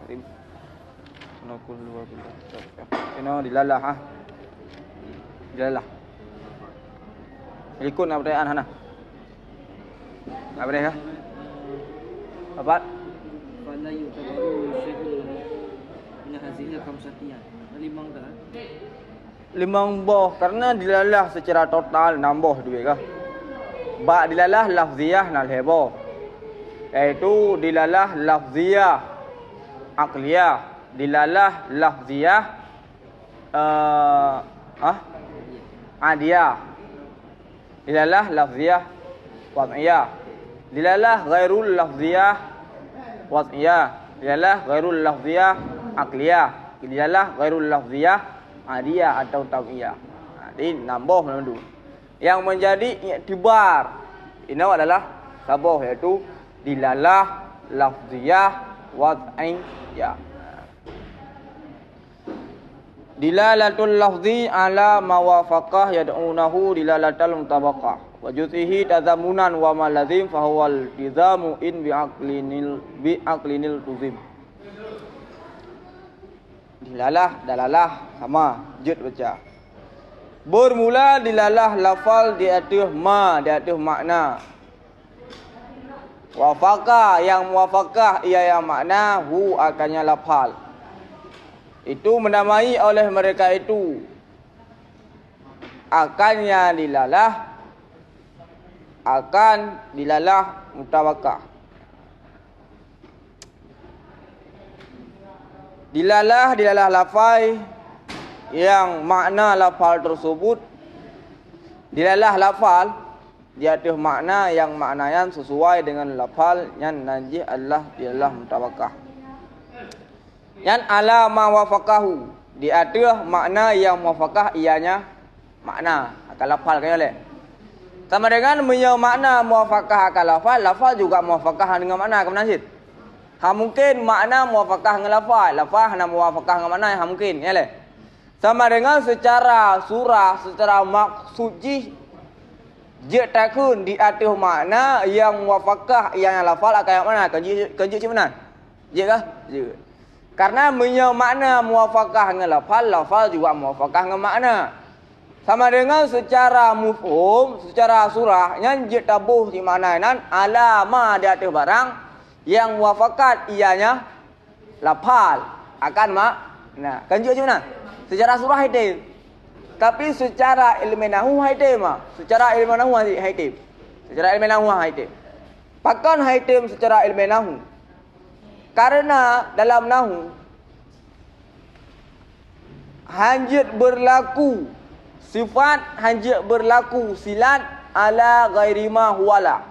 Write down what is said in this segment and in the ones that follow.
Karim. Nukul luar bilah. Kena dilalah ha. Dilalah. Ikut nak pertanyaan hana. Apa dia? Apa? Fala yutabaru syai'un min hazihi khamsatiyan. Limang dah. Limang boh karena dilalah secara total nambah duit kah? Ba dilalah lafziyah nal hebo. Iaitu dilalah lafziyah aqliyah, dilalah lafziyah adiyah. Dilalah lafziyah wad'iyah. Dilalah ghairul lafziyah wad'iyah. Dilalah ghairul lafziyah aqliyah. Dilalah ghairul lafziyah adiyah atau tawiyah. Jadi nambah nama tu. Yang menjadi iktibar ini adalah sabah, iaitu dilalah lafziyah wad'iyah. Dilalatul lafzi ala mawafaqah yad'unahu dilalatal mutabaqah wa juz'ihi tazamunan wa ma lazim fa huwal tizamu in bi aqlinil tuzim. Dilalah dalalah sama jud baca. Bermula dilalah lafal di atas ma, di atas makna. Wafaqah yang muwafaqah ia yang makna hu akannya lafal. Itu menamai oleh mereka itu akannya dilalah mutawakah. Dilalah lafai yang makna lafal tersebut, dilalah lafal di atas makna yang maknayan sesuai dengan lafal yang najih Allah dilalah mutawakah. Yang ala ma wafaqahu di atas makna yang muwafaqah ianya makna akal lafal kan oleh. Sama dengan punya makna muwafaqah akal lafal, lafal juga muwafaqah dengan makna ke mana? Ha mungkin makna muwafaqah dengan lafal, lafal hanya muwafaqah dengan makna yang mungkin ya leh. Sama dengan secara surah, secara maksud je takun di atas makna yang muwafaqah yang lafal akan yang mana? Kan je mana? Je kah? Je. Karena punya makna muwafaqah dengan lafal, lafal juga muwafaqah dengan makna. Sama dengan secara mufhum, secara surah yang je tabuh di maknainan alama di atas barang yang muwafaqat ianya lafal akan makna. Kan je mana? Secara surah haidib. Tapi secara ilmu nahwu haidib mah. Secara ilmu nahwu haidib. Secara ilmu nahwu haidib. Pakan haidib secara ilmu nahwu. Karena dalam nahwu hanjit berlaku sifat, hanjit berlaku silat ala ghairi ma huwala.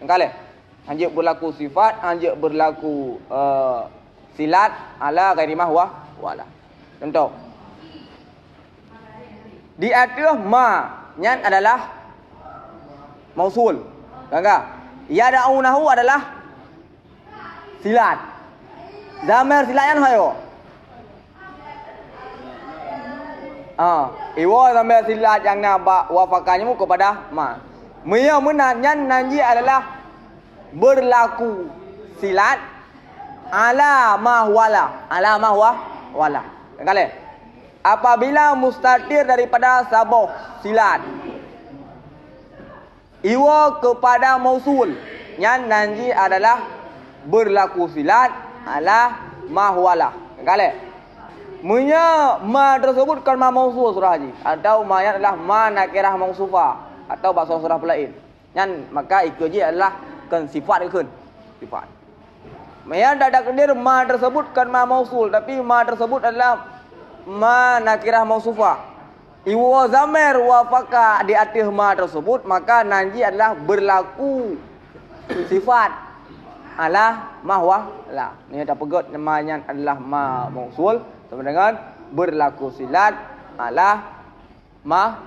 Engkau hanjit berlaku sifat, hanjit berlaku silat ala ghairi ma huwala. Contoh. Di atas ma nyan adalah mausul. Enggak? Ya da'unahu adalah silat. Zamir silat yang hayo. Iwa zamir silat yang nak wafakanya mu kepada ma. Mia menanyan nanji adalah berlaku silat ala ma wala. Ala ma wala. Kali. Apabila mustatir daripada sabah silat. Iwa kepada mausul. Yang nanji adalah berlaku silat ala mahwala. Kali. Munya ma tersebut kan ma mausul surah haji. Atau ma yang adalah ma nakirah mausufah. Atau bahasa surah lain. Yang maka ikut je adalah kan sifat ikut. Sifat. Yang tak ada kendir ma tersebut kan ma mausul. Tapi ma tersebut adalah ma nakirah mausufah. Iwa zamir wafaka di atas ma tersebut. Maka nanji adalah berlaku sifat ala mahwa la. Ni ada pegot namanya adalah ma mausul sama dengan berlaku silat ala ma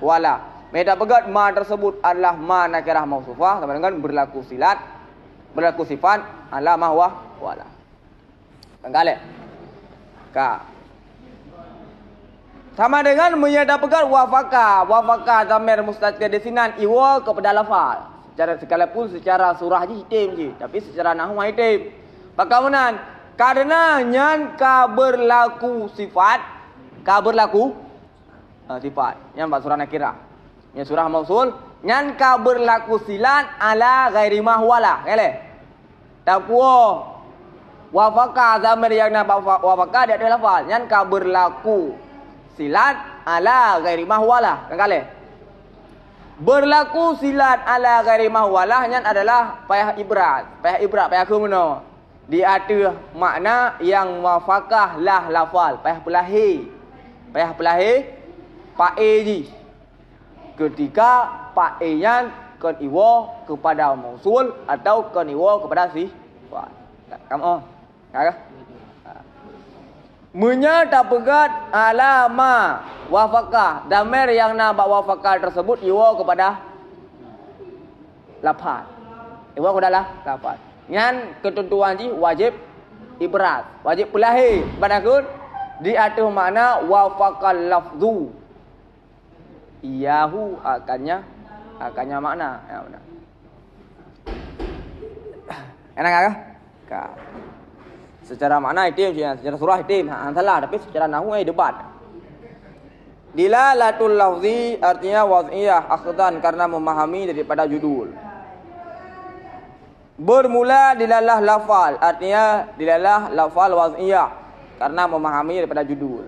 wala. Meda pegot ma tersebut adalah ma nakirah mausufah sama dengan berlaku silat, berlaku sifat ala mahwa wala. Tanggalek. Ka. Sama dengan menyada pegat wafaka. Wafaka zamir mustatir di sinan iwa kepada lafal. sekalipun secara surah je hitim je, tapi secara nahwu hitim. Bagaimana? Karena nyan ka berlaku sifat, sifat. Yang bab surah nakirah. Yang surah mausul, nyan ka berlaku silat ala ghairi ma huwala. Kale. Takwa wafaka zaman yang nak wafaka dia ada lafal. Nyan ka berlaku silat ala ghairi ma huwala. Kale. Berlaku silat ala ghairi ma huwala nyan adalah payah ibrat. Payah ke mana? Dia ada makna yang muafakah lah lafal. Payah pelahir ji. Ketika yang kan iwa kepada mausul atau kan iwa kepada sifat. Kamu kah? Menyata pegat alama wafakah. Damir yang nak wafakah tersebut iwa kepada lafal. Iwa kepada lafal. Yang ketentuan ji wajib ibrat, wajib pelahir. Badakun di atas makna wafaqal lafzu. Iyahu akannya makna. Ya benar. Enak kah? Secara makna hitim, secara surah hitim, salah, tapi secara nahwu debat. Dilalatul lafzi artinya wad'iyah akhdan karena memahami daripada judul. Bermula dilalah lafal, artinya dilalah lafal waz'iyah karena memahami daripada judul.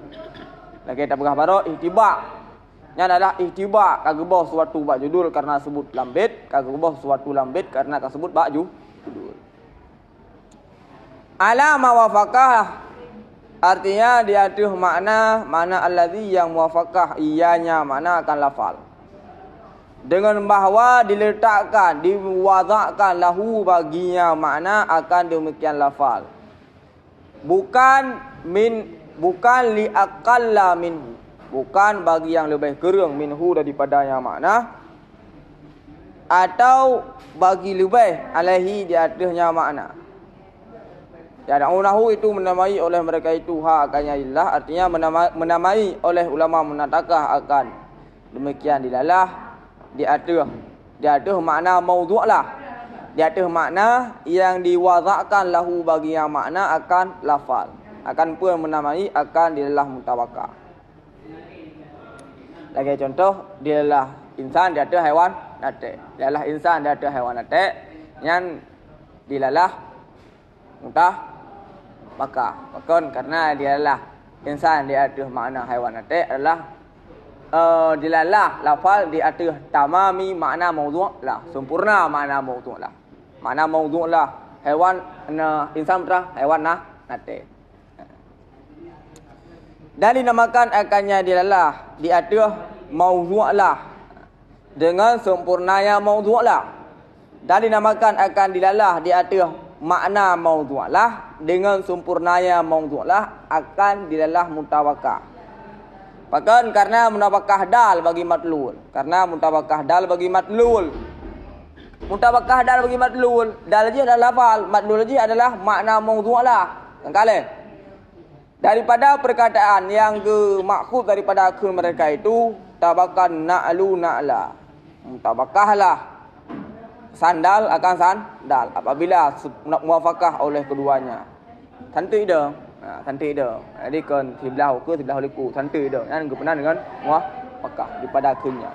Lagi kita berah baru ihtiba. Yang adalah ihtiba kagubah suatu bab judul karena sebut lambit, kagubah suatu lambit karena kasebut bab judul. Ala mawafaqah artinya dia tuh makna allazi yang muwafaqah ianya makna akan lafal. Dengan bahawa diletakkan, diwazakkan lahu baginya makna akan demikian lafal. Bukan li aqalla minhu. Bukan bagi yang lebih kurang minhu daripada yang makna. Atau bagi lebih alaihi di atasnya makna. Ya, nahwu itu menamai oleh mereka itu akannya ilah. Artinya menamai oleh ulama menatakah akan demikian dilalah. Dia ada makna maudhu' lah. Dia ada makna yang diwazakkan lahu bagi yang makna akan lafal. Akan pun menamai akan dilalah mutawakah. Lagi contoh, dilalah insan, dia ada haiwan natik. Dilalah insan, dia ada haiwan natik. Yang dilalah mutawakah. Bahkan karena dilalah insan, dia ada makna haiwan natik adalah dilalah lafal di atas tamami makna maudhu' lah, sempurna makna maudhu' lah. Makna maudhu' lah haiwan insan betul haiwan natik. Dan dinamakan akannya dilalah di atas maudhu' lah dengan sempurnanya maudhu' lah. Dan dinamakan akan dilalah di atas makna maudhu' lah dengan sempurnanya maudhu' lah akan dilalah mutawakah. Bahkan karena mutabakah dal bagi matlul. Karena mutabakah dal bagi matlul. Mutabakah dal bagi matlul. Dal je adalah lafal. Matlul je adalah makna maudhu' lah. Kali. Daripada perkataan yang maksud daripada akun mereka itu. Tabakan na'lu na'la. Mutabakah lah. Sandal akan sandal. Apabila muafakah oleh keduanya. Cantik dah. Santai dah. Jadi kan sebelah liku santai dah. Yang berkenaan dengan muafakah daripada akunnya.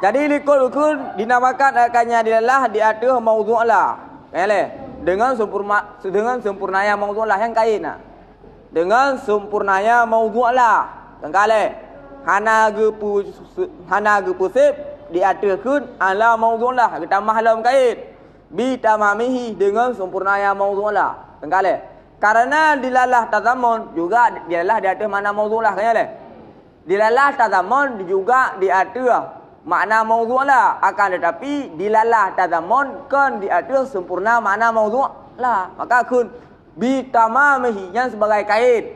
Jadi likul dinamakan akannya dilalah di atas maudhu' lah. Dengan sempurnanya maudhu' lah yang kain. Dengan sempurnanya maudhu' lah. Kali. Hana ge pusip di atas kun ala maudhu' lah. Kita mahlam kain. Bi tamamihi dengan sempurnanya maudhu' lah. Kali. Karena dilalah tazamun juga dilalah di atas makna maudhu' lah. Dilalah tazamun juga di atas makna maudhu' lah. Akan tetapi dilalah tazamun kan di atas sempurna makna maudhu' lah. Maka kun bitamamihi yang sebagai kait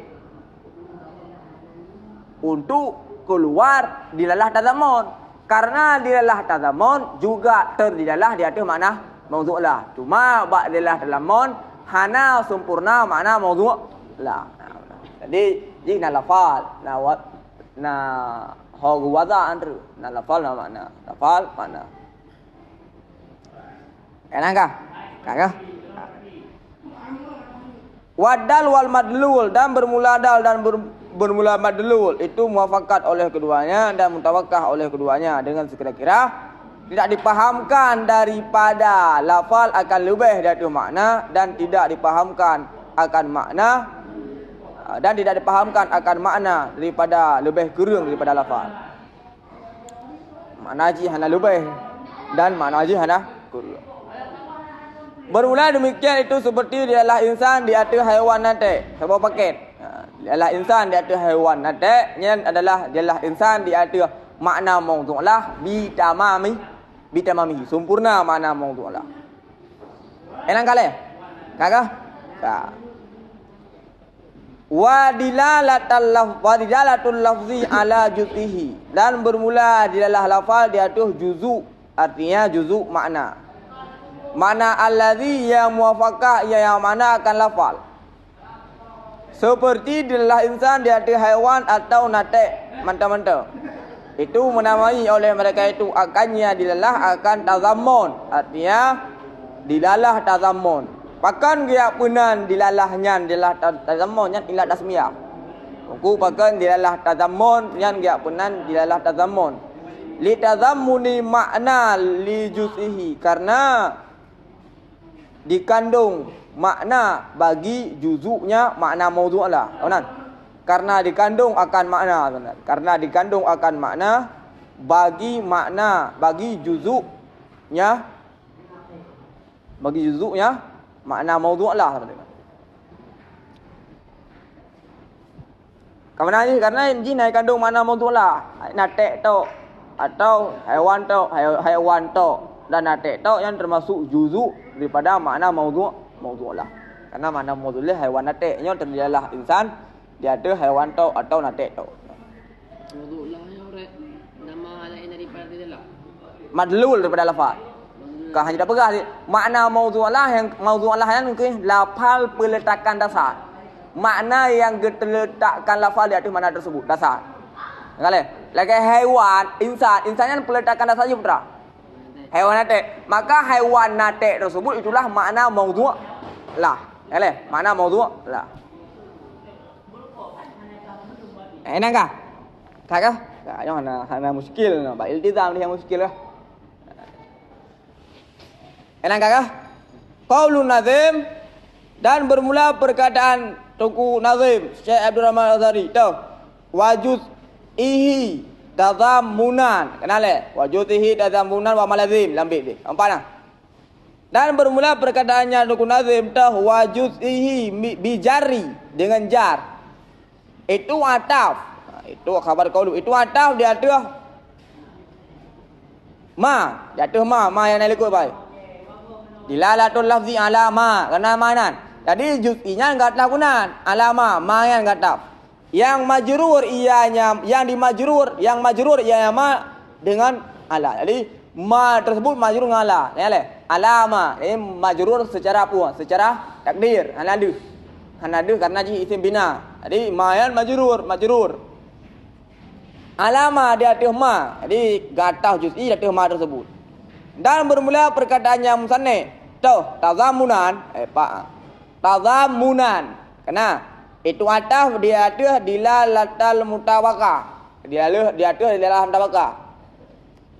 untuk keluar dilalah tazamun. Karena dilalah tazamun juga terdilalah di atas makna maudhu' lah. Cuma bak dilalah tazamun hana sempurna makna maudhu' lah. Jadi na lafal na hagu wada antru na lafal na makna. Lafal makna. Enak kah? Kagak? Wadal wal madlul, dan bermula dal dan bermula madlul itu muafakat oleh keduanya dan mutawakkah oleh keduanya dengan sekira-kira tidak dipahamkan daripada lafal akan lebih dari makna dan tidak dipahamkan akan makna dan tidak dipahamkan akan makna daripada lebih kurang daripada lafal. Makna ji hana lebih dan makna ji hana kurang. Bermula demikian itu seperti dialah insan di atas haiwan nanti. Sebuah paket. Dialah insan di atas haiwan nanti. Yang adalah dialah insan di atas makna mawdu'lah bitamami. Sempurna makna mawdu'lah. Enak kali? Kagak? Tak. Wadilalatul lafzi ala juz'ihi, dan bermula dialah lafal di atas juzu, artinya juzu makna. Mana allazi yang muwafaqah yang mana akan lafal. Seperti dialah insan di atas haiwan atau natek manta-manta. Itu menamai oleh mereka itu akannya dilalah akan tazammun, artinya dilalah tazammun. Pakan dia punan dilalahnya dilalah tazammun yang ilat tasmiyah. Aku pakan dilalah tazammun yang dia punan dilalah tazammun. Li tazammuni makna li juz'ihi, karena dikandung makna bagi juzuknya makna mawdu'lah. Benar? Karena dikandung akan makna, benar. Karena dikandung akan makna bagi juzuknya makna mawdu'lah. Karena ini karena jin kandung makna mawdu'lah. Natek tu atau haiwan tu dan natek tu yang termasuk juzuk daripada makna mawdu'lah. Karena makna mawdu'lah haiwan nateknya terdialah insan, dia ada haiwan tu atau natek tu. Mawdu'lah yang orang nama lain daripada dia lah. Madlul daripada lafaz. Kau hanya dapat pegang makna mawdu'lah yang mungkin lafal peletakan dasar. Makna yang terletakkan lafal di atas makna tersebut dasar. Kali lagi haiwan, insan yang peletakan dasar je putra. Haiwan natek. Maka haiwan natek tersebut itulah makna mawdu'lah. Kali makna mawdu'lah. Enak kah? Kagak? Jangan hana muskil, ba iltizam dia muskil lah. Enak kagak? Qaulun nazim, dan bermula perkataan Tuku Nazim Syekh Abdul Rahman Al-Azhari tu wajuz ihi tazammunan, kenal wajuz ihi tazammunan wa malazim lambik dia nampak nah. Dan bermula perkataannya Tuku Nazim tu wajuz ihi bijari dengan jar, itu ataf, itu khabar qaulu, itu ataf di atas ma, di atas ma yang nak ikut baik. Dilalatul lafzi ala ma, kena manan. Jadi juz'inya enggak takunan, alama ma yang enggak taf. Yang majrur ianya, yang dimajrur, yang majrur ianya ma dengan ala. Jadi ma tersebut majrur dengan ala. Ya le. Alama ini majrur secara apa? Secara takdir. Hanadu. Hanadu karena ji isim bina. Jadi ma yang majrur. Alama di atas ma. Jadi gatah juz'i di atas ma tersebut. Dan bermula perkataannya musannif tu tazamunan tazamunan, kena itu ataf dia ada dilalatal mutawakkah, dia ada dilalah mutawakkah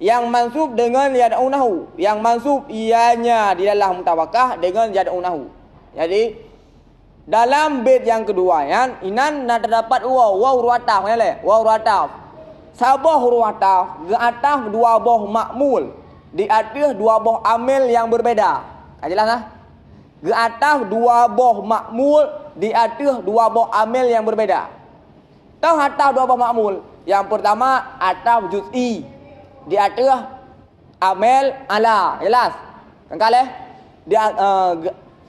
yang mansub dengan yad'unahu, yang mansub ianya dilalah mutawakkah dengan yad'unahu. Jadi dalam bait yang kedua yang inan terdapat waw huruf ataf ya le, waw huruf ataf, sabah huruf ataf ataf dua buah makmul di atas dua buah amil yang berbeda. Jelas lah? Di atas dua buah makmul di atas dua buah amil yang berbeda. Tahu atas dua buah makmul? Yang pertama ataf juz'i di atas amil ala. Jelas? Kengkal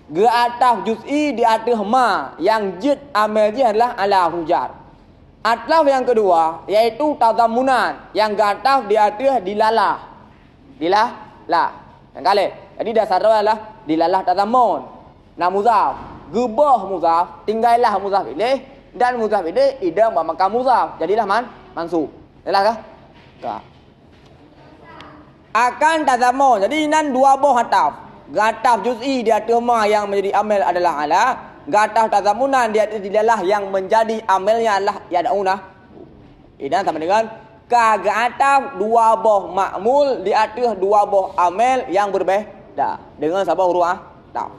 di ataf juz'i di atas ma yang jid amil je adalah ala hujar. Ataf yang kedua yaitu tazamunan yang gataf di atas dilalah. Lah. Yang kali. Jadi dasar dia adalah dilalah tazamun. Nah muzaf. Gebah muzaf. Tinggallah muzaf ilaih. Dan muzaf ilaih idam bermakam muzaf. Jadilah mansub. Jelas kah? Tak. Akan tazamun. Jadi nan dua buah ataf. Gataf juz'i di atas ma yang menjadi amil adalah ala. Gataf tazamunan di atas dilalah yang menjadi amilnya adalah yad'una. Dan sama dengan gataf dua boh ma'mul di atas dua boh amil yang berbeda dengan sabah huruf ataf.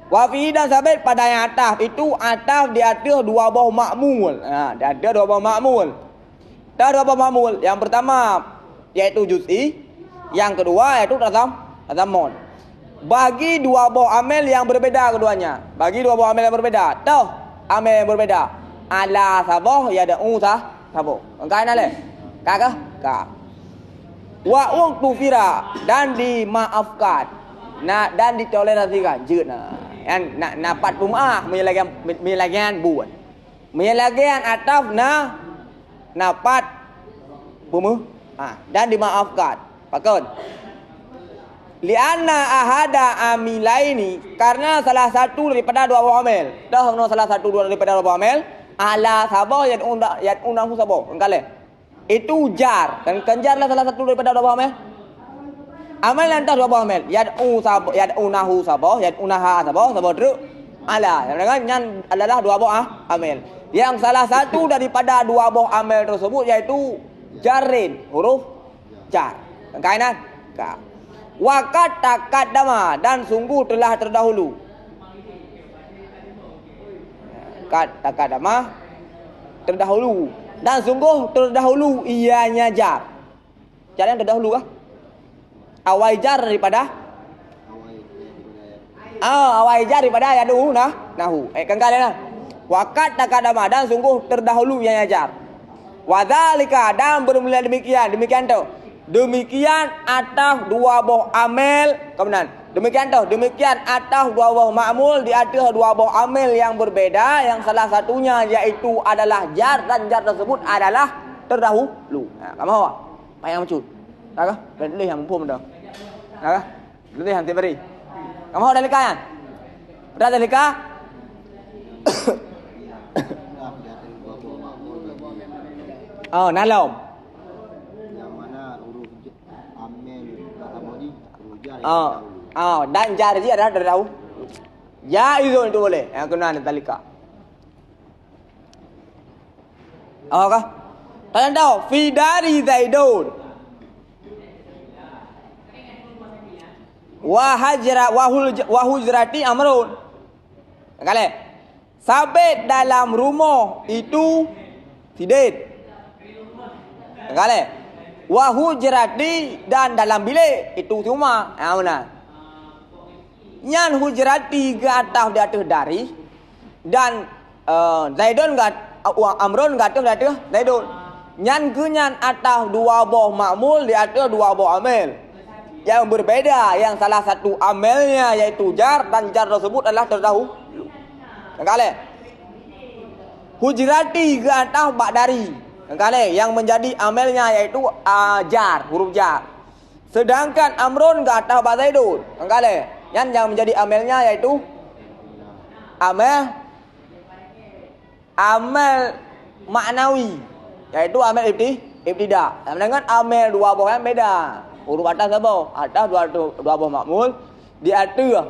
Wa fi dan sabit pada yang ataf itu ataf di atas dua boh ma'mul. Di atas dua boh ma'mul. Dan dua boh ma'mul yang pertama yaitu juz'i, yang kedua yaitu tazamun. Bagi dua boh amil yang berbeda keduanya. Bagi dua boh amil yang berbeda. Tahu amil yang berbeda. Ala sabah yad'u sabah. Engkau nak le? Kak? Kak. Wa uqtufira dan dimaafkan. Dan ditolerasikan. Jeut nah. Yang nak napat pumah menyelagian buat. Menyelagian ataf napat pumah. Dan dimaafkan. Pakon. Lianna ahada amilaini karena salah satu daripada dua buah amil. Dah salah satu daripada dua buah amil ala sabah yad'unahu sabah. Engkale. Itu jar. Kan jarlah salah satu daripada dua buah amil. Amal lantas dua buah amil. Yad'unahu sabah, yad'unaha sabah, sabah terus ala. Dengan adalah dua buah amil. Yang salah satu daripada dua buah amil tersebut yaitu jarin, huruf jar. Kainan? Ka. Waqad taqaddama dan sungguh telah terdahulu. Qad taqaddama terdahulu dan sungguh terdahulu ianya jar. Jar yang terdahulu kah? Awal jar daripada awal jar daripada yadu nahu. Kan kalian waqad taqaddama dan sungguh terdahulu ianya jar. Wa dzalika dan bermula demikian tu. Demikian atas dua buah amil. Kemudian demikian atas dua buah ma'mul di atas dua buah amil yang berbeda, yang salah satunya yaitu adalah jar dan jar tersebut adalah terdahulu. Kamu apa? Payang mencut. Nakah? Beli yang mumpung dah. Nakah? Beli yang tiberi. Kamu ada lika kan? Berada lika? Oh, nalom. Dan jar ji adalah dari tahu. Ya itu boleh. Yang kena ada talika. Kah? Kalian tahu fi dari Zaidun. Wa hujrati Amrun. Kalian sabit dalam rumah itu Zaid. Kalian wa hujrati dan dalam bilik itu cuma benar. Nyan hujrati ke atas di atas dari dan Zaidun ke Amrun ke atas Zaidun. Nyan ke nyan atas dua buah ma'mul di atas dua buah amil yang berbeda, yang salah satu amilnya yaitu jar dan jar tersebut adalah terdahulu. Kalian hujrati ke atas ba'dari. Kali yang menjadi amilnya yaitu jar, huruf jar. Sedangkan Amrun ke atas Ba Zaidun. Kali yang menjadi amilnya yaitu amil maknawi, yaitu amil ibtida. Dengan amil dua buah yang beda. Huruf atas apa? Atas dua buah makmul, di atas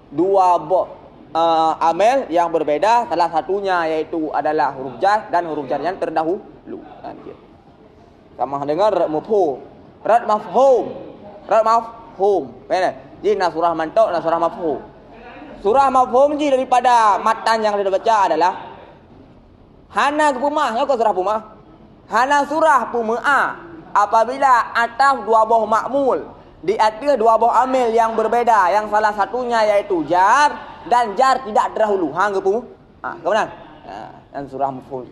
dua buah amil yang berbeda, salah satunya yaitu adalah huruf jar dan huruf jar yang terdahulu. Sama dengan mafhum. Rad mafhum. Mana? Jadi surah mantuk dan surah mafhum. Surah mafhum ji daripada matan yang kita baca adalah hana pumah, ya surah pumah. Hana surah pumah apabila atas dua buah makmul di atas dua buah amil yang berbeda, yang salah satunya yaitu jar dan jar tidak terdahulu. Hang pumah. Kemudian dan surah mafhum.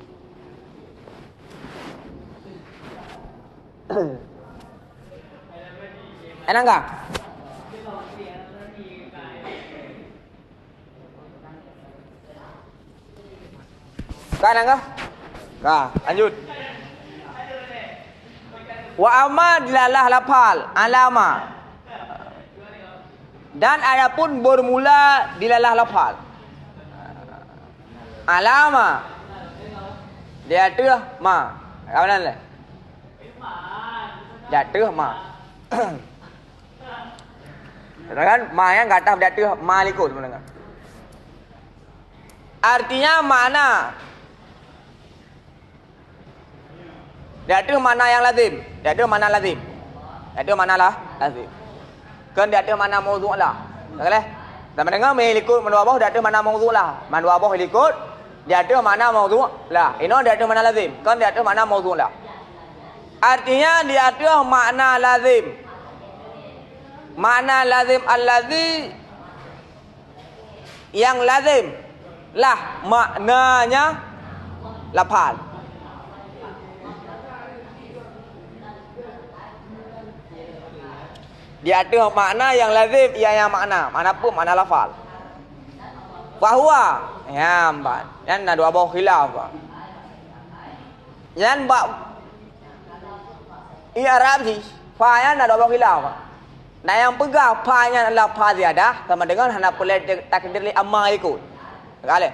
Enak enggak? Kan enggak? Lanjut. Wa amma dilalah lafal alama. Dan adapun bermula dilalah lafal. Alama. Dia tu ma. Kawan lah. Jatuh ma. Kan ma yang kata berarti malikut sebenarnya. Artinya mana? Dia ada mana yang lazim. Dia ada mana lazim. Dia ada mana lah lazim. Kan dia ada mana maudhu' lah. Tak boleh. Sama dengan melikut menwabah dia ada mana maudhu' lah. Menwabah melikut dia ada mana maudhu' lah. Ini dia ada mana lazim. Kan dia ada mana maudhu' lah. Artinya dia ada makna lazim. Makna lazim allazi yang lazim lah maknanya lafal. Dia ada makna yang lazim ia yang makna, manapun makna lafal. Fahuwa ya empat. Yang ada dua khilaf. Yang bab i'rab sih, fa yang ada dua khilaf. Nah yang pegang fa-nya adalah fa ziyadah sama dengan hana boleh takdir li amma ikut. Kali.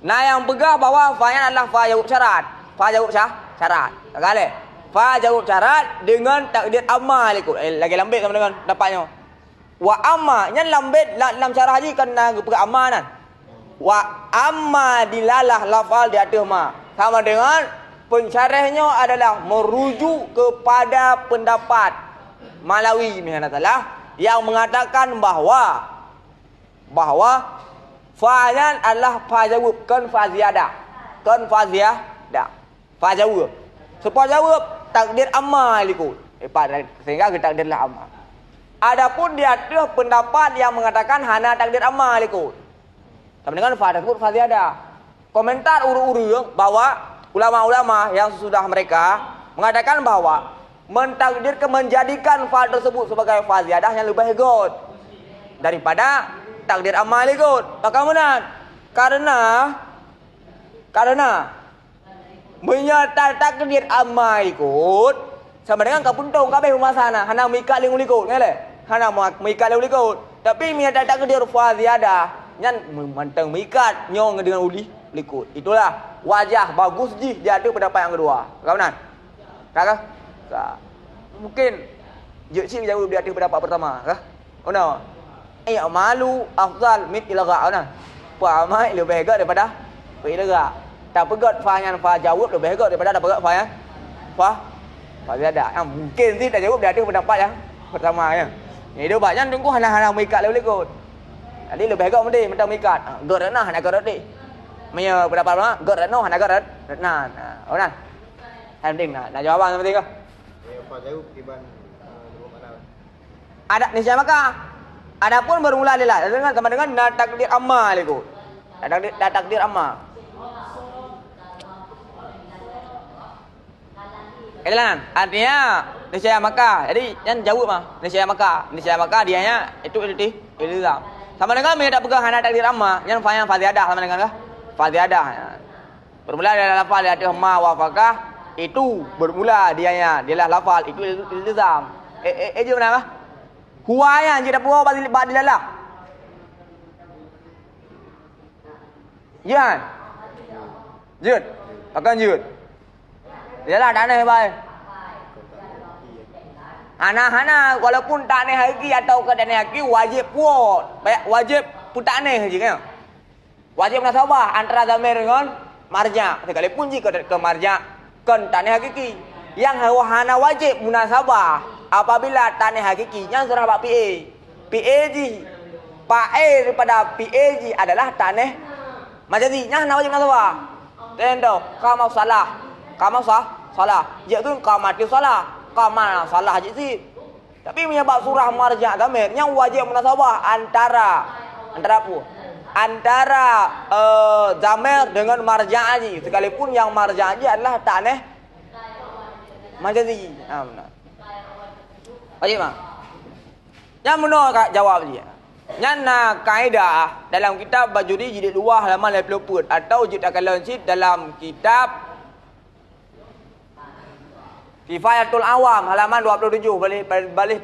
Nah yang pegang bahwa fa-nya adalah fa jawab syarat. Fa jawab syarat. Kali. Fa jawab syarat dengan takdir amma ikut. Lagi lembik sama dengan dapatnya. Wa amma nya lembik dalam syarah haji kena pegang amma nan. Wa amma dilalah lafal di atas ma. Sama dengan pensyarahnya adalah merujuk kepada pendapat Malawi misalnya yang mengatakan bahwa fa'an adalah fa jawab kan fa ziyadah. Fa jawab. Supaya jawab takdir amma likut. Sehingga kita takdirlah amma. Adapun dia ada pendapat yang mengatakan hana takdir amma likut. Sama dengan fa tersebut fa ziyadah. Komentar uru-uru bahwa ulama-ulama yang sesudah mereka mengatakan bahwa mentakdirkan menjadikan fa tersebut sebagai fa ziyadah yang lebih bagus daripada takdir amal ikut. Bagaimana? Karena menyatakan takdir amal ikut sama dengan kapuntung kabeh pemasana hana mikat ling ikut ngale. Hana mikat ling ikut. Tapi menyatakan takdir fa ziyadah nyan mentang mikat nyong dengan uli ikut. Itulah wajah bagus ji jadi pendapat yang kedua. Bagaimana? Kakak? Mungkin Jekcik jawab dia ada pendapat pertama kah? Oh no. Malu afdal mit ilgha nah. Fa amal lebih baik daripada fa ilgha. Tak pegat fa yang fa jawab lebih baik daripada tak pegat fa yang fa ziyadah. Mungkin sih tak jawab dia ada pendapat yang pertama ya. Ini dia banyak tunggu hana mikat boleh ikut. Jadi lebih baik mesti mentang mikat. Gerak nah hana gerak di. Punya pendapat apa? Gerak no hana gerak. Nah. Oh nah. Penting nak jawapan yang penting ke? Fa jawab tiban dua mana. Ada niscaya maka adapun bermula adalah dengan sama dengan takdir amma itu. Takdir amma. Kejelan artinya niscaya maka. Jadi yang jawab mah niscaya maka dianya itu ilzam. Sama dengan mereka pegang hana takdir amma yang fa ziyadah sama dengan fa ziyadah. Bermula adalah lafal di atas ma wa fakah itu bermula dianya lafal itu ilzam. Je benar kah? Huwa yang je dapat badilalah. Yan. Jud. Akan jud. Yalah tak naik baik. Hana walaupun tak naik lagi atau ke tak naik lagi wajib pun. Wajib pun tak naik je kan. Wajib nasabah antara dhamir dengan marja. Sekalipun jika ke marja kan tak naik hakiki. Yang hana wajib munasabah apabila tak naik hakiki yang surah bab PA. PAG. PAE daripada PAG adalah tak naik majazi. Yang hana wajib munasabah. Tendo kamu salah. Kamu salah. Iaitu kau mati salah. Kau mana salah haji sih. Tapi menyebab surah marja' dhamir yang wajib munasabah antara apa? Antara dhamir dengan marja' haji. Sekalipun yang marja' haji adalah tanah majazi. Benar. Wajib mah. Yang benar jawab dia. Yang kaedah dalam kitab Bajuri jilid 2 halaman 80 atau jilid Al-Lansid dalam kitab Kifayatul Awam halaman 27 balik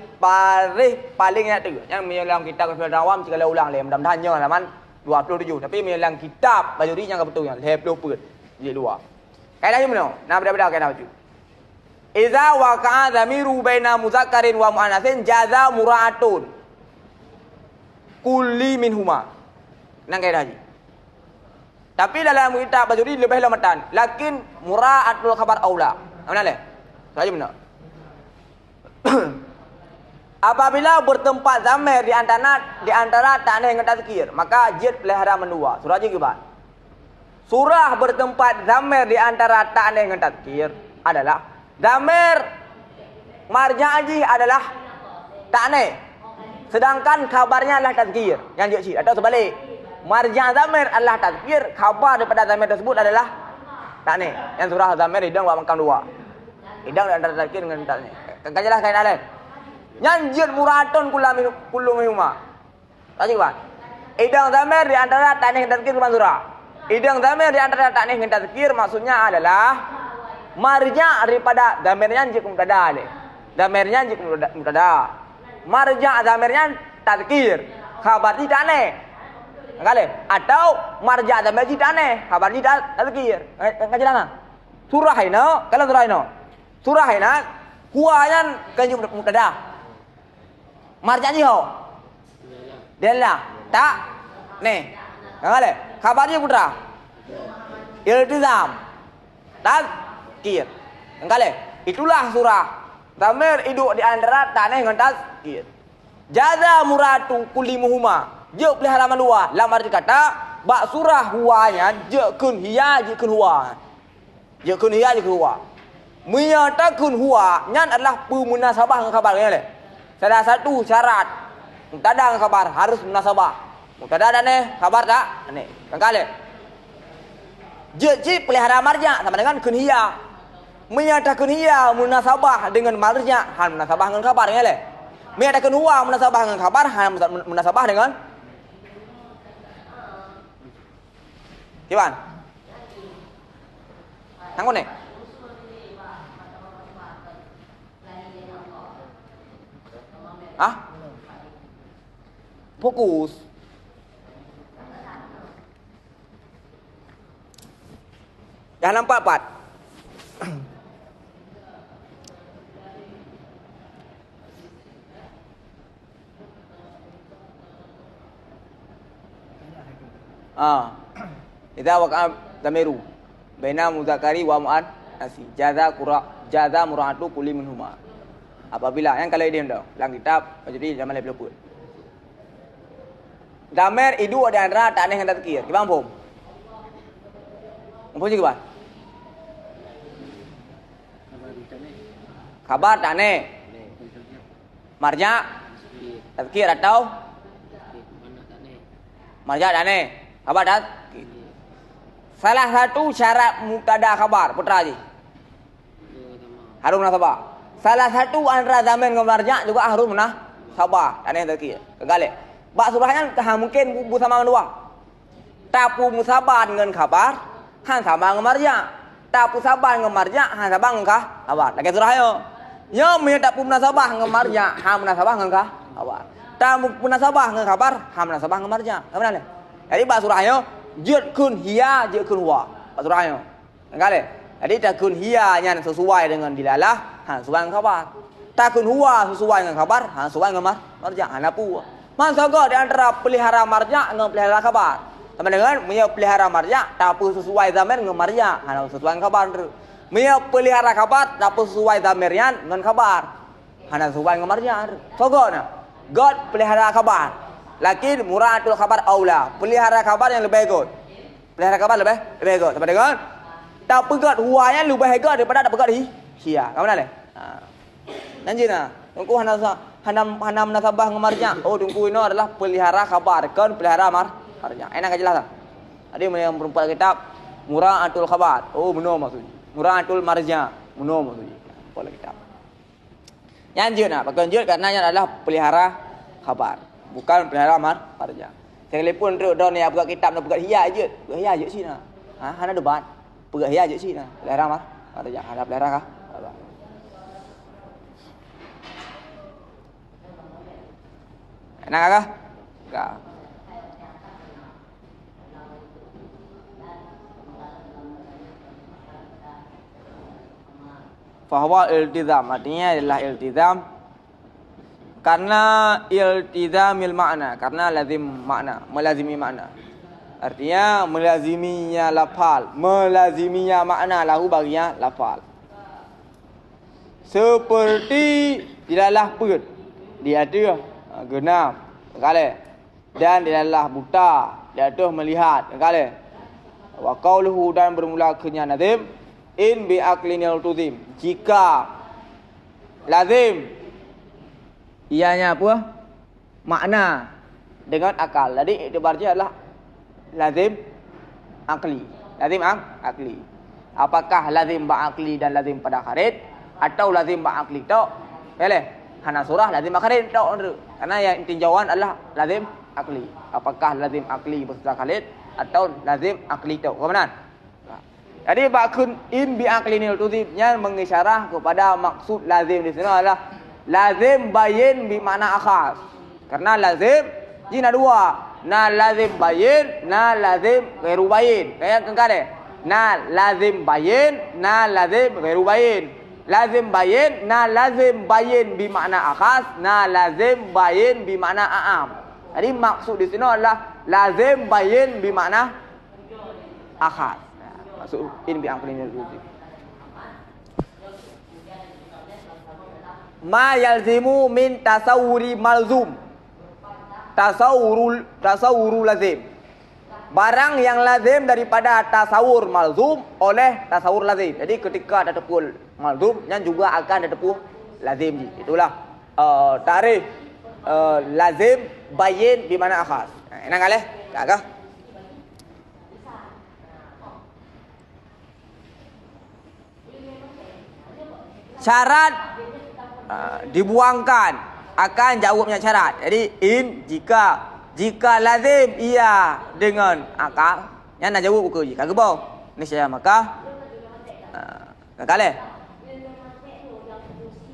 paling ingat tu. Yang dalam kitab Kifayatul Awam sekali ulang leh mudah-mudahan halaman 27 tapi dalam kitab Bajuri yang betul yang 80 jilid 2. Kaedah mana? Nah beda-beda kaedah tu. Iza waqa'a dhamiru baina muzakkarin wa muannatsin jaza mura'atun. kulli minhuma. Nang kaidah haji. Tapi dalam kitab Bajuri lebih lamatan. Lakin mura'atul khabar aula. Mana le? Saja benar. Apabila bertempat zamir di antara tanah dengan tazkir, maka jid pelihara menua. Surah je kibat. Surah bertempat zamir di antara tanah dengan tazkir adalah zamir marja' haji adalah tanah. Sedangkan kabarnya adalah tazkir. Yang dia cik atau sebalik. Marja' zamir adalah tazkir, khabar daripada zamir tersebut adalah tanah. Yang surah zamir hidang wa makam dua. Hidang di antara tazkir dengan tanah. Kan jelas kain lain. Nyanjir muratun kullu minhuma. Tadi kan? Idang zamir di antara tanih dan tazkir surah. Idang zamir di antara tanih dan tazkir maksudnya adalah marja' daripada zamirnya jik mubtada le. Zamirnya jik mubtada. Marja' zamirnya tazkir, khabar di tanih. Kali atau marja' zamir di tanih, khabar di tazkir. Kan jelas? Surah ini, kalau surah ini. Surah ini huwayan kan jik mubtada. Marja' ni ho. Dela. Tak. Ni. Kale. Khabar dia putra. Iltizam. Tazkir. Kale. Itulah surah. Zamir hidup di antara tanah dengan tazkir. Jaza muratu kulli muhuma. Je pelihara dua. Lam arti kata bak surah huwanya je kun hiya je kun huwa. Je kun hiya je kun huwa. Menyatakan huwa nyan adalah pemunasabah dengan khabar ni le. Salah satu syarat mubtada dengan khabar harus munasabah. Mubtada dan khabar tak? Ni. Kali. Je pelihara marja' sama dengan kun hiya. Menyatakan hiya munasabah dengan marja' hal munasabah dengan khabar ni le. Menyatakan huwa munasabah dengan khabar hal munasabah dengan Gimana? Tanggung ni. Ah? Fokus. Dah nampak Pat? Idza waqa'a dhamiru baina muzakkari wa muannats jaza mura'atu kulli minhuma. Apabila yang kalau dia dah dalam kitab jadi zaman lebih luput. Damir itu ada antara tanih dengan tazkir. Gimana pun? Apa je gimana? Khabar tanih. Marja' tazkir atau marja' tanih. Khabar tazkir. Salah satu syarat mubtada khabar putra ji. Harus munasabah. Salah satu antara zamir dengan marja' juga harus munasabah. Tanih tazkir. Kegale. Bak surahnya mungkin bersama dengan dua. Tapu musabah dengan khabar, han sama dengan marja'. Tapu sabah dengan marja', han sama dengan khabar. Lagi surahnya. Nya tapu munasabah dengan marja', han munasabah dengan khabar. Tapu munasabah dengan khabar, han munasabah dengan marja'. Mana le? Jadi bak surahnya jid kun hiya, jid kun huwa. Bak surahnya. Kegale. Jadi takun hiya nya sesuai dengan dilalah, han sesuai dengan khabar. Takun huwa sesuai dengan khabar, han sesuai dengan marja'. Han apa? Masalah di antara pelihara marja' dengan pelihara khabar. Sama dengan punya pelihara marja' tapi sesuai zamir dengan marja', hanya sesuai dengan khabar. Punya pelihara khabar tapi sesuai zamirnya dengan khabar, hanya sesuai dengan marja'. Sogona. God pelihara khabar. Lakin muratul khabar aula. Pelihara khabar yang lebih baik. Pelihara khabar lebih baik. Sama dengan tak pegat huwanya lebih baik daripada tak pegat hiya. Kamu nak le? Nanti na. Tunggu hanam nasabah dengan marja'. Oh, tunggu ini adalah pelihara khabar, kan pelihara marja'. Enak jelas tak? Ada yang perempuan kitab mura'atul khabar. Oh, benar maksudnya. Mura'atul marja'. Benar maksudnya. Perempuan kitab. Yang jut nak, pakai jut karena adalah pelihara khabar, bukan pelihara marja'. Sekalipun tu don yang buka kitab nak buka hiya je. Buka hiya je sini. Hana debat. Buka hiya je sini. Pelihara marja'. Hana pelihara kah? Enak kah? Enggak. Fahuwa iltizam, artinya adalah iltizam Karena iltizamil makna, karena lazim makna, melazimi makna. Artinya melaziminya lafal, melaziminya makna lahu baginya lafal. Seperti dilalah put, dia ada genap, kali. Dan dilalah buta, dia ada melihat, kali. Wa qauluhu dan bermula kenyang nazim, in bi aqlinil tuzim. Jika lazim ianya apa? Makna dengan akal. Jadi iktibarnya adalah lazim akli. Lazim akli. Apakah lazim ba'akli dan lazim pada kharid atau lazim ba'akli tok? Boleh. Hana surah lazim kharid tok. Karena yang tinjauan adalah lazim akli. Apakah lazim akli beserta kharid atau lazim akli tok? Kebenaran? Jadi bakun in bi aqlinil tuzibnya mengisyarah kepada maksud lazim di sini adalah lazim bayin bi makna akhas. Karena lazim jina dua. Na lazim bayin, na lazim ghairu bayin. Kayak kengkare. Na lazim bayin, na lazim ghairu bayin. Lazim bayin, na lazim bayin bi makna akhas, na lazim bayin bi makna a'am. Jadi maksud di sini adalah lazim bayin bi makna akhas. Maksud in bi aqlinil tuzib. Ma yalzimu min tasawuri malzum. Tasawuru lazim. Barang yang lazim daripada tasawur malzum oleh tasawur lazim. Jadi ketika ada tepul malzum yang juga akan ada tepul lazim. Itulah tarikh lazim bayin di mana akhas. Enak kali? Kakak. Syarat dibuangkan akan jawabnya syarat. Jadi in jika lazim ia dengan akal, yang nak jawab buku je. Kagak bau. Ni saya maka kekale.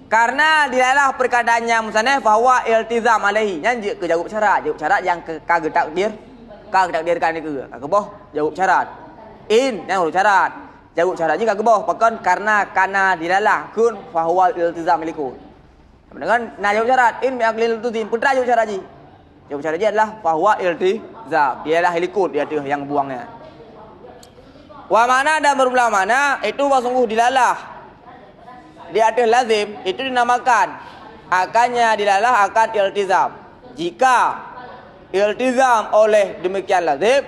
Karena dialah perkadaannya musannaf bahwa iltizam alaihi. Yang ke jawab syarat yang kagak takdirkan itu. Kagak bau jawab syarat. In yang huruf syarat. Jawab syaratnya kagak bau. Pakan karena dialah kun bahwa iltizam alaihi. Dengan nak jawab syarat in bi aqlil tuzim putra jawab syarat ji. Jawab syarat dia adalah bahwa iltizam. Dialah helikut dia tu yang buangnya. Wa mana dan bermula mana itu sungguh dilalah. Dia ada lazim itu dinamakan akannya dilalah akan iltizam. Jika iltizam oleh demikian lazim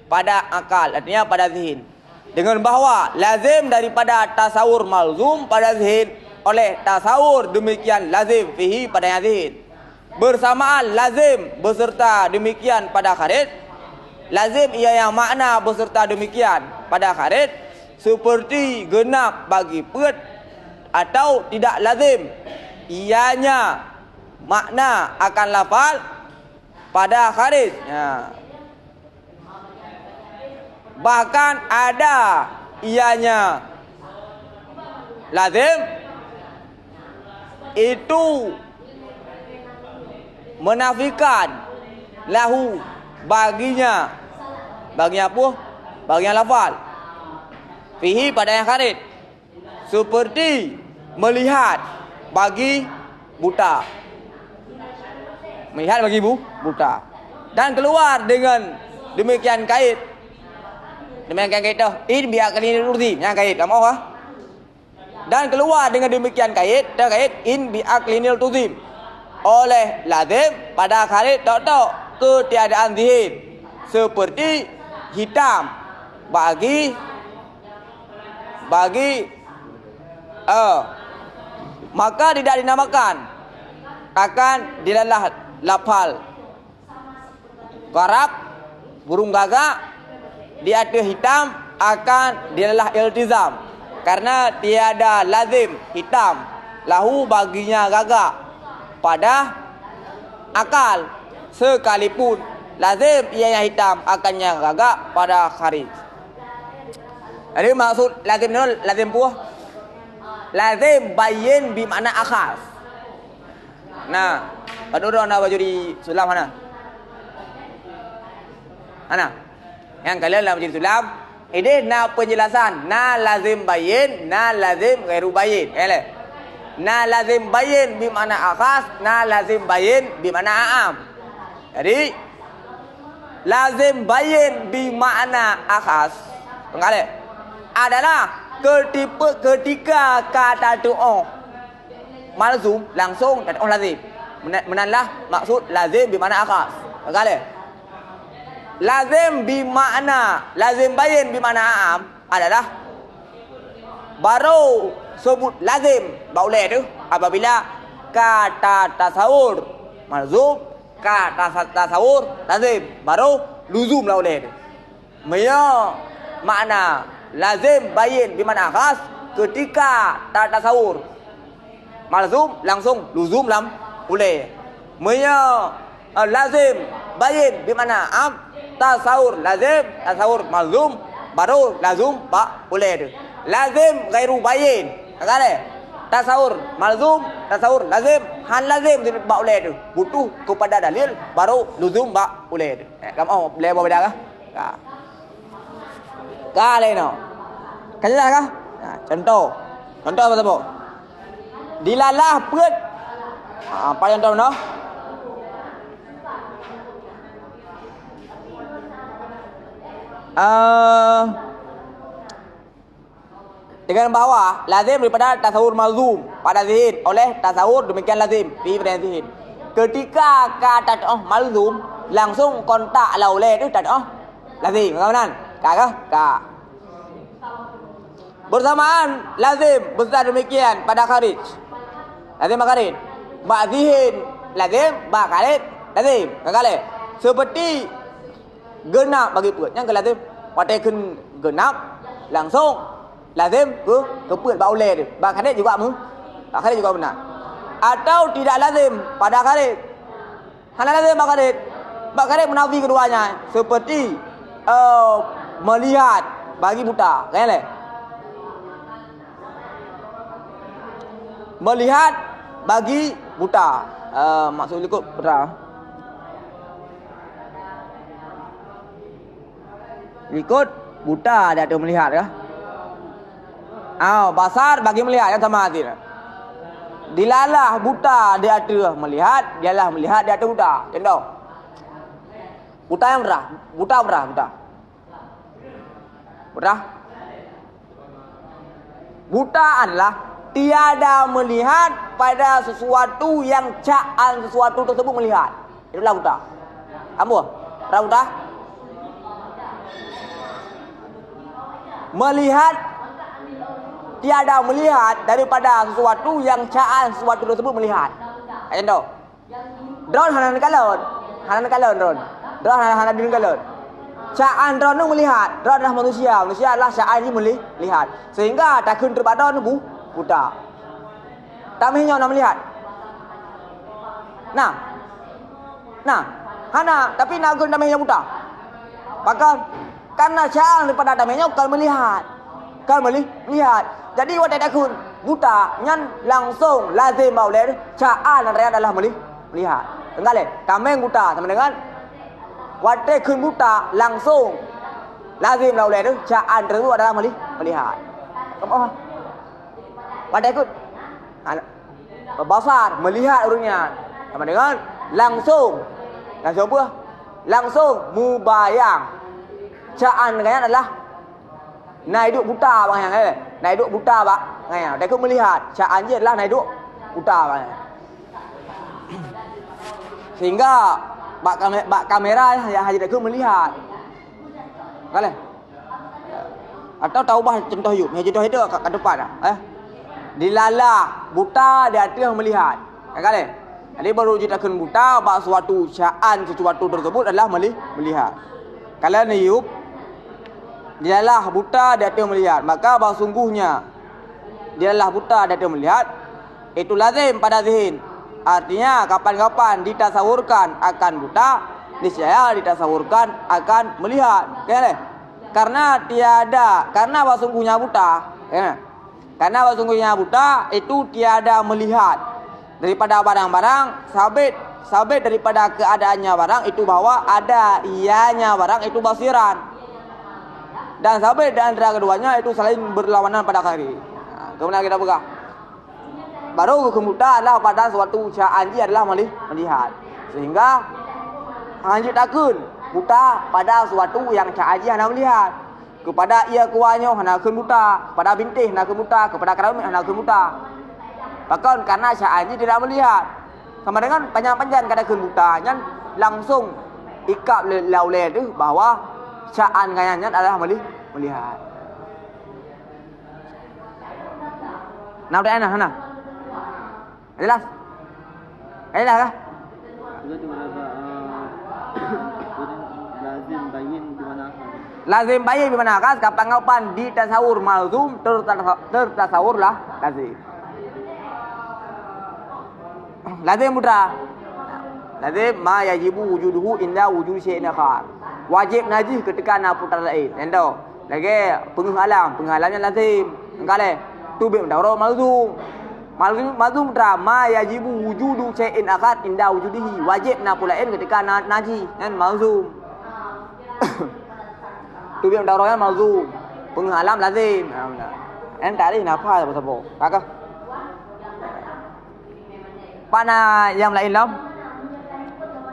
pada akal artinya pada zihin. Dengan bahwa lazim daripada tasawur malzum pada zihin oleh tasawur demikian lazim fihi pada zihin. Bersamaan lazim beserta demikian pada kharid. Lazim ia yang makna beserta demikian pada kharid seperti genap bagi pet atau tidak lazim ianya makna akan lafal pada kharid. Bahkan ada ianya lazim itu menafikan lahu baginya apa? Baginya lafal fihi pada yang kharid seperti melihat bagi buta. Melihat bagi buta. Dan keluar dengan demikian kait. Demikian kait dah. In bi aqlinil tuzim yang kait kamu apa? Dan keluar dengan demikian kait, dah kait in bi aqlinil tuzim. Oleh lazim pada kharid tok ketiadaan zihin seperti hitam bagi maka tidak dinamakan akan dilalah lafal garap burung gagak di atas hitam akan dilalah iltizam karena tiada lazim hitam lahu baginya gagak pada akal sekalipun lazim ia yang hitam akannya gagak pada kharid. Jadi maksud lazim ni lazim puah. Lazim bayin bi makna akhas. Nah, pada orang baju di sulam mana? Mana? Yang kalian dalam baju di sulam, ini na penjelasan, na lazim bayin, na lazim ghairu bayin. Na lazim bayin bimana akhas, na lazim bayin bimana a'am. Jadi lazim bayin bimana akhas adalah ketika kata doa malzum langsung dan lazim. Menanlah maksud lazim bimana akhas. Lazim bimana lazim bayin bimana a'am adalah baru sebut lazim boleh tu apabila kata tasawur malzum, kata tasawur lazim baru luzum lah boleh tu. Maya makna lazim bayin bimana khas ketika kata tasawur malzum langsung luzum lam boleh. Maya lazim bayin bimana am tasawur lazim tasawur malzum baru lazum ba boleh tu. Lazim gairu bayin. Tasawur malzum, tasawur lazim, han lazim tidak boleh tu. Butuh kepada dalil baru luzum ba boleh tu. Kamu boleh berbeda kah? Kah lain no. Kan jelas kah? Contoh. Contoh apa sebut? Dilalah perut. Apa contoh no? Dengan bahawa lazim daripada tasawur malzum pada zihin oleh tasawur demikian lazim di pada zihin. Ketika kata malzum langsung kontak lah oleh itu tak lazim. Kawan kah? Bersamaan lazim besar demikian pada kharij. Lazim kharij. Ba zihin lazim, ba kharij lazim. Seperti genap bagi perut. Yang ke lazim patekan genap langsung lazim ke perut ba oleh dia. Ba kharij juga ba kharij juga benar. Atau tidak lazim pada kharij. Hanya lazim ba kharij. Ba kharij menafi keduanya seperti melihat bagi buta. Kan le? Melihat bagi buta. Maksud ikut betul. Ikut buta dia tu melihat kah? Basar bagi melihat yang sama arti. Dilalah buta dia ada melihat, dialah melihat dia ada buta. Contoh. Buta yang berah, buta. Buta adalah tiada melihat pada sesuatu yang caan sesuatu tersebut melihat. Itulah buta. Apa? Buta? Melihat tiada melihat daripada sesuatu yang caan sesuatu tersebut melihat. Contoh. Drone hanan kalon drone. Drone hanan din kalon. Caan drone tu melihat. Drone adalah manusia. Manusia adalah caan ini melihat. Sehingga takun terpada tu buta. Tamihnya nak melihat. Nah. Hana tapi nak gun tamihnya buta. Bahkan karena caan daripada tamihnya kalau melihat. Melihat. Jadi wadah takun buta nyan langsung lazim boleh caan area adalah melihat. Tengale, tameng buta sama dengan wadah kun buta langsung lazim boleh caan tersebut adalah melihat. Apa? Wadah kun basar melihat orangnya sama dengan langsung apa? Langsung mubayang. Caan dengan adalah naik duk buta bang yang naik duk buta bak ngaya dia ku melihat caan je adalah naik duk buta bang sehingga bak kamera hanya dia ku melihat kale atau tahu bah contoh yuk contoh itu kat depan dilalah buta dia tengah melihat kale jadi baru ceritakan buta bak suatu caan sesuatu tersebut adalah melihat kalau ni yuk dialah buta dia tengah melihat. Maka bahawa sungguhnya dialah buta dia tengah melihat. Itu lazim pada zihin. Artinya kapan-kapan ditasawurkan akan buta, niscaya ditasawurkan akan melihat. Karena bahawa sungguhnya buta. Karena bahawa sungguhnya buta itu tiada melihat. Daripada barang-barang sabit daripada keadaannya barang itu bahwa ada ianya barang itu basiran. Dan sabit dan antara keduanya itu saling berlawanan pada kari. Kemudian kita buka. baru kemudian adalah pada suatu Sya'anji adalah melihat. Sehingga lanjutakeun buta pada suatu yang Sya'anji hendak melihat. Kepada ia kuanyo hendak kemuta, pada bintih hendak kemuta, kepada keramik hendak kemuta. Bahkan karena Sya'anji tidak melihat. Sama dengan panjang-panjang kada kemuta, nyan langsung ikap lauleh tu bahwa Sya'an kayanya adalah melihat. Nah, udah enak, mana? Jelas? Jelas kah? Itu berapa? Lazim bayin di mana? Lazim bayin di mana? Kas kapangaupan di tasawur malzum tertasawur lah lazim. Lazim mudah. Lazim ma yajibu wujuduhu inda wujud syai'in akhar. Wajib najis ketika nak putar lain. Endo. Lagi penghalamnya lazim. Engkale tu be dauro malzum. Malzum drama yajibu wujudu syai'in akhar inda wujudihi. Wajib nak pulain ketika najis kan malzum. Tu be dauro kan malzum. Penghalam lazim. Tadi napa apa-apa? Kakak. Pana yang lain lam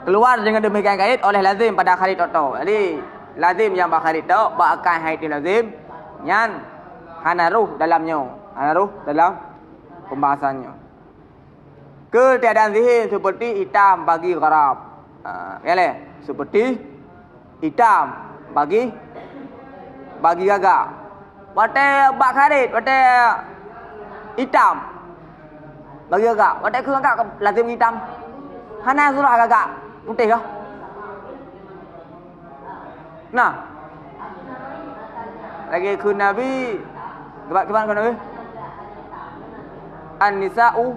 keluar dengan demikian kait oleh lazim pada kharid toto. Jadi lazim yang bakharid tu bakal haid lazim nyan hanaruh dalamnya. Hanaruh dalam pembahasannya. Ketiadaan zihir seperti hitam bagi gharab. Ya seperti hitam bagi gagak. Bate bakharid, bate hitam bagi gagak. Bate ke gagak lazim hitam. Hana surah gagak putih kah? Nah. Lagi ke Nabi gimana ke Nabi? An-nisa'u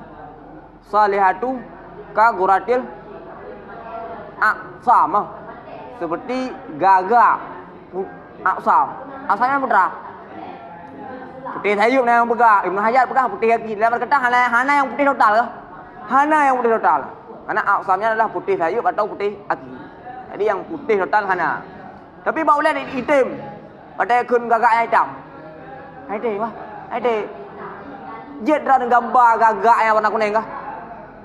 salihatu ka guratil aqsam. Seperti gagak aqsam. Asalnya putra. Putih sayup yang pegang. Ibnu Hajar pegang putih kaki. Dalam berkata hana yang putih total kah? Hana yang putih total. Karena aqsamnya adalah putih sayup atau putih kaki. Jadi yang putih total hana. Tapi boleh hitam. Pada kun gagak yang hitam. Hitam kah? Hitam. Jet dah gambar gagak yang warna kuning kah?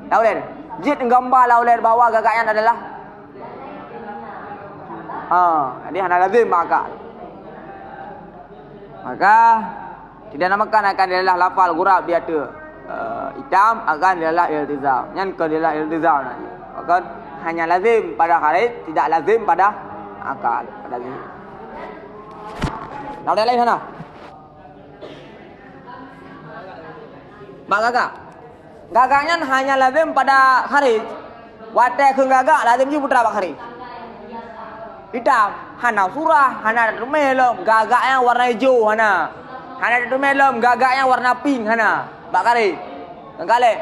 Tak boleh. Jet gambar lah boleh bahawa gagaknya adalah jadi hana lazim maka tidak namakan akan adalah lafal gurab dia tu hitam akan adalah iltizam. Yang ke adalah iltizam nanti. Maka hanya lazim pada kharid, tidak lazim pada akal. Pada ini. Nak ada lain sana? Mak gagak. Gagaknya hanya lazim pada kharid. Watai ke gagak lazim juga putra pak kharid. Hitam, hana surah, hana melem, gagaknya warna hijau, hana melem, gagaknya warna pink, hana bakari. Engkale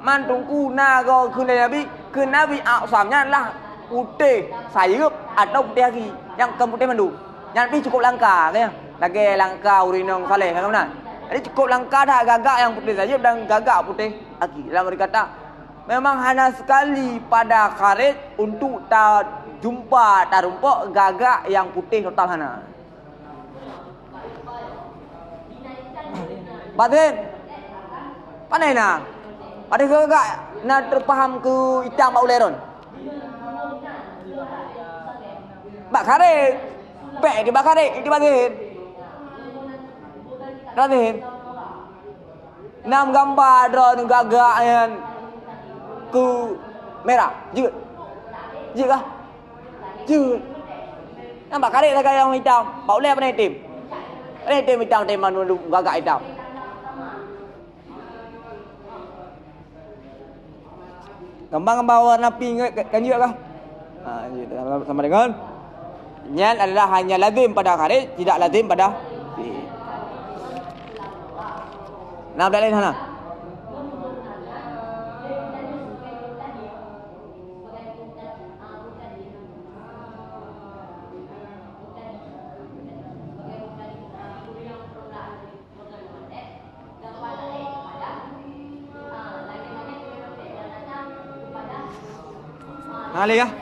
mantungku nago ke Nabi aqsamnya adalah putih sayup atau putih kaki. Yang ke putih mandu. Yang pi cukup langka ya. Lagi langka urinong saleh kan benar. Jadi cukup langka dah gagak yang putih sayup dan gagak putih kaki. Dalam berkata memang hana sekali pada kharid untuk jumpa tarumpok gagak yang putih total hana. Batin. Panai na. Ada gagak nak terpaham ke hitam bau leron. Bakare. Pek di bakare di batin. Batin. Nam gambar drone gagak yang ke merah. Jut. Jut kah? Jut. Nampak kare lah yang hitam. Bau le apa hitam? Hitam teman gagak hitam. Gambar-gambar warna pink kan juga kah? Sama dengan nyan adalah hanya lazim pada kharid, tidak lazim pada fi. Nah, dah lain sana. Nah, lihat.